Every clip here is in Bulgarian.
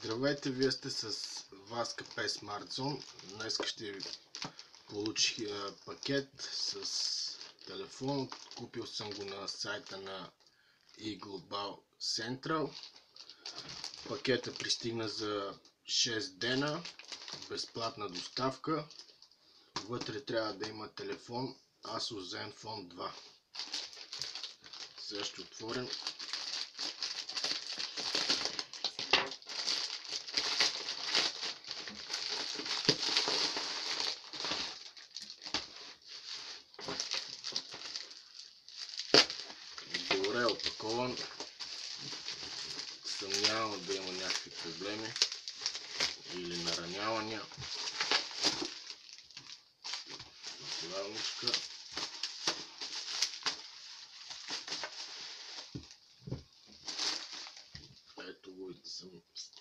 Здравейте, вие сте с Васка P Smart Zone. Днес ще ви получих пакет с телефон. Купил съм го на сайта на eGlobal Central. Пакета пристигна за 6 дена, безплатна доставка. Вътре трябва да има телефон Asus Zenfone 2. Сега ще отворим. Добре опакован. Съмнявам да има някакви проблеми или наранявания. Главничка. Ето го и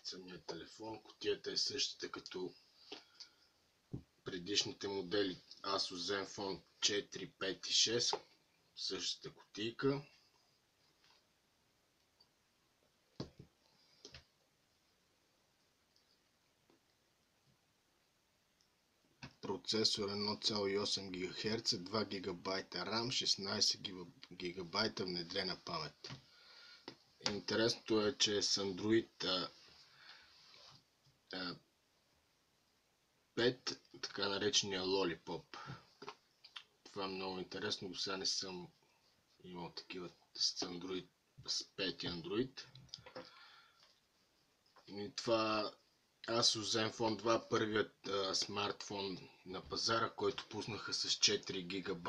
самия телефон. Кутията е същата като предишните модели Asus Zenfone 4, 5 и 6. Същата кутийка. Процесор 1,8 ГГц, 2 ГБ RAM, 16 ГБ внедрена памет. Интересното е, че с Android 5, така наречения Lollipop. Това е много интересно, до сега не съм имал такива с Android, с 5 Android. И това Asus Zenfone 2, първият смартфон на пазара, който пуснаха с 4 ГБ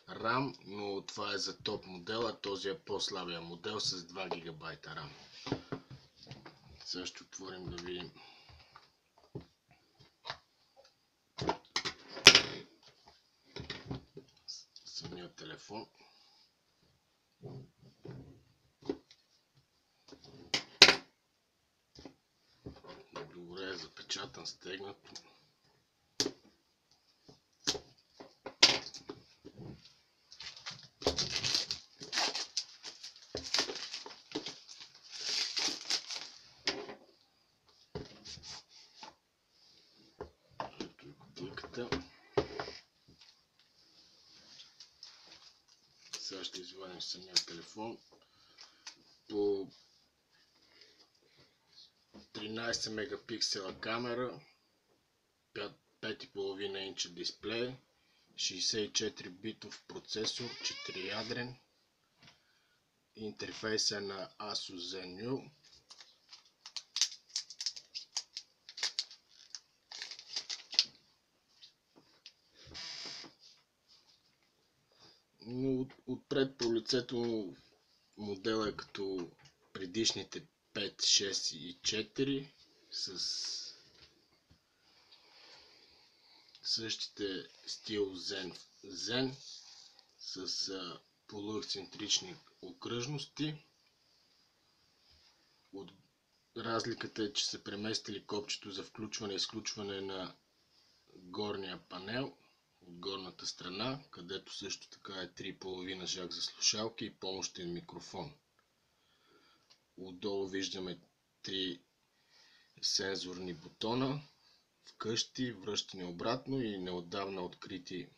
RAM, но това е за топ модела, този е по-слабия модел с 2 ГБ RAM. Сега ще отворим да видим. Самия телефон. Добре е запечатан, стегнат. Ето и кутийката. Сега ще извадим самия телефон. По 13 мегапиксела камера, 5,5 инча дисплей, 64 битов процесор, 4 ядрен. Интерфейс е на Asus Zenfone. Но отпред по лицето модел е като предишните 5, 6 и 4 с същите стил Zen с полуексцентрични окръжности. Разликата е, че са преместили копчето за включване и изключване на горния панел от горната страна, където също така е 3,5 жак за слушалки и помощен микрофон. Отдолу виждаме 3 сензорни бутона, вкъщи, връщане обратно и неотдавна открити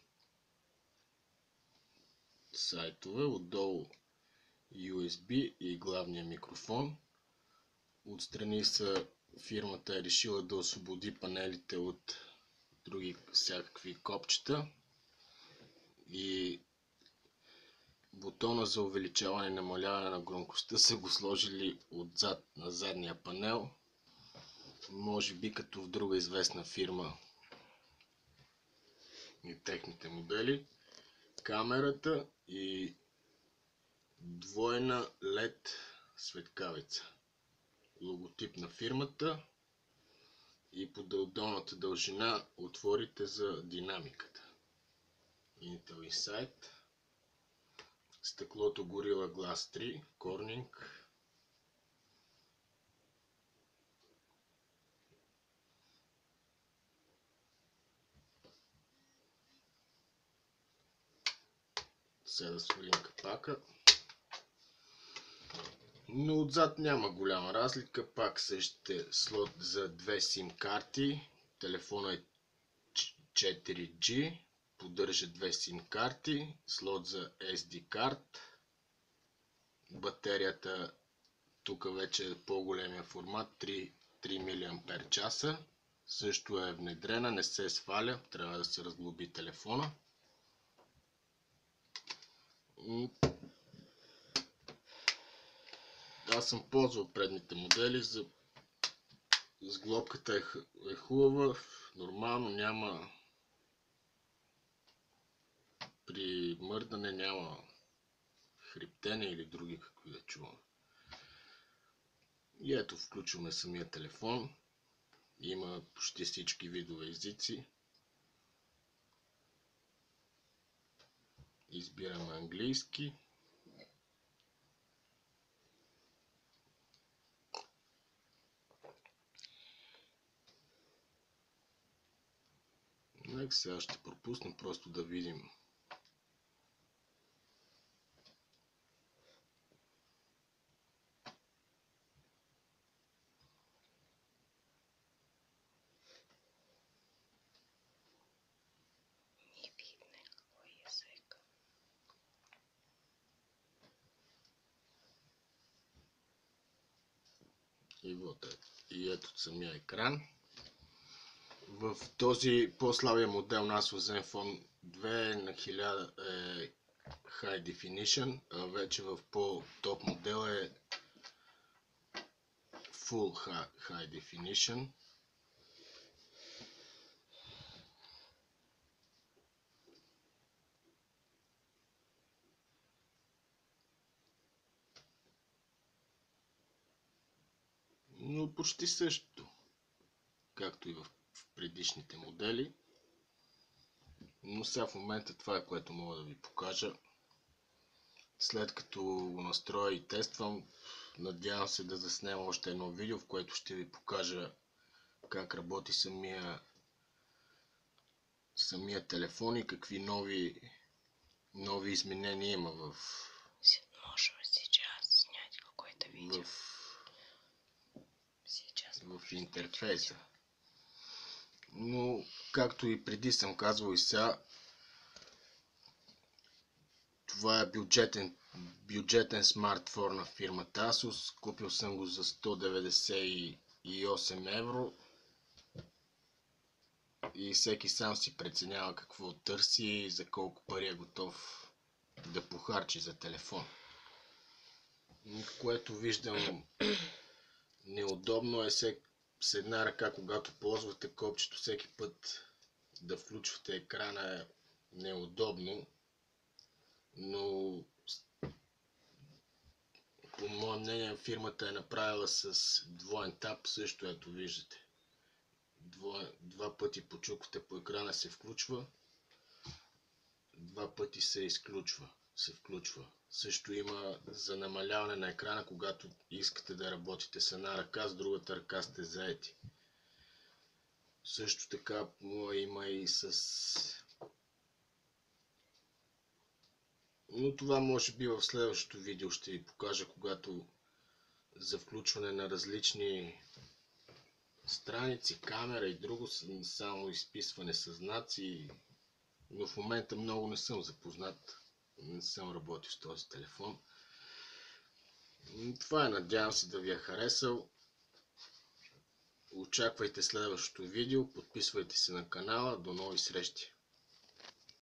сайтове. Отдолу USB и главния микрофон. Отстрани фирмата е решила да освободи панелите от други всякакви копчета и бутона за увеличаване и намаляване на громкостта са го сложили отзад на задния панел, може би като в друга известна фирма и техните модели. Камерата и двойна LED светкавица, логотип на фирмата и по долната дължина отворите за динамиката. Intel Insight. Стъклото Gorilla Glass 3, Corning. Сега да свалим капака. Но отзад няма голяма разлика, пак същите слот за две сим карти. Телефона е 4G, поддържа две сим карти, слот за SD карт. Батерията тук вече е по-големия формат, 3 мАч. Също е внедрена, не се сваля, трябва да се разглоби телефона. Аз съм ползвал предните модели, сглобката е хубава, нормално, няма при мърдане, няма хриптене или други какви да чувам. И ето, включваме самия телефон. Има почти всички видове езици. Избираме английски. Нека сега ще пропуснем просто да видим. И ето самия екран. В този по-слабия модел на Asus Zenfone 2 на 1000 е High Definition, а вече в по-топ модел е Full High Definition. Но почти същото, както и в предишните модели. Но сега в момента това е, което мога да ви покажа. След като го настроя и тествам, надявам се да заснема още едно видео, в което ще ви покажа как работи самия телефон и какви нови изменения има в интерфейса. Но, както и преди съм казвал и сега, това е бюджетен смартфон на фирмата Asus. Купил съм го за 198 евро. И всеки сам си преценява какво търси и за колко пари е готов да похарчи за телефон. Което виждам неудобно е с една ръка, когато ползвате копчето, всеки път да включвате екрана е неудобно. Но по мое мнение фирмата е направила с двоен тап, също ето виждате. Два пъти почуквате по екрана, се включва, два пъти се включва. Също има за намаляване на екрана, когато искате да работите с една ръка, с другата ръка сте заети. Също така има и с... Но това може би в следващото видео ще ви покажа, когато за включване на различни страници, камера и друго, само изписване с знаци. Но в момента много не съм запознат, не съм работил с този телефон. Това е, надявам се да ви е харесал. Очаквайте следващото видео, подписвайте се на канала, до нови срещи!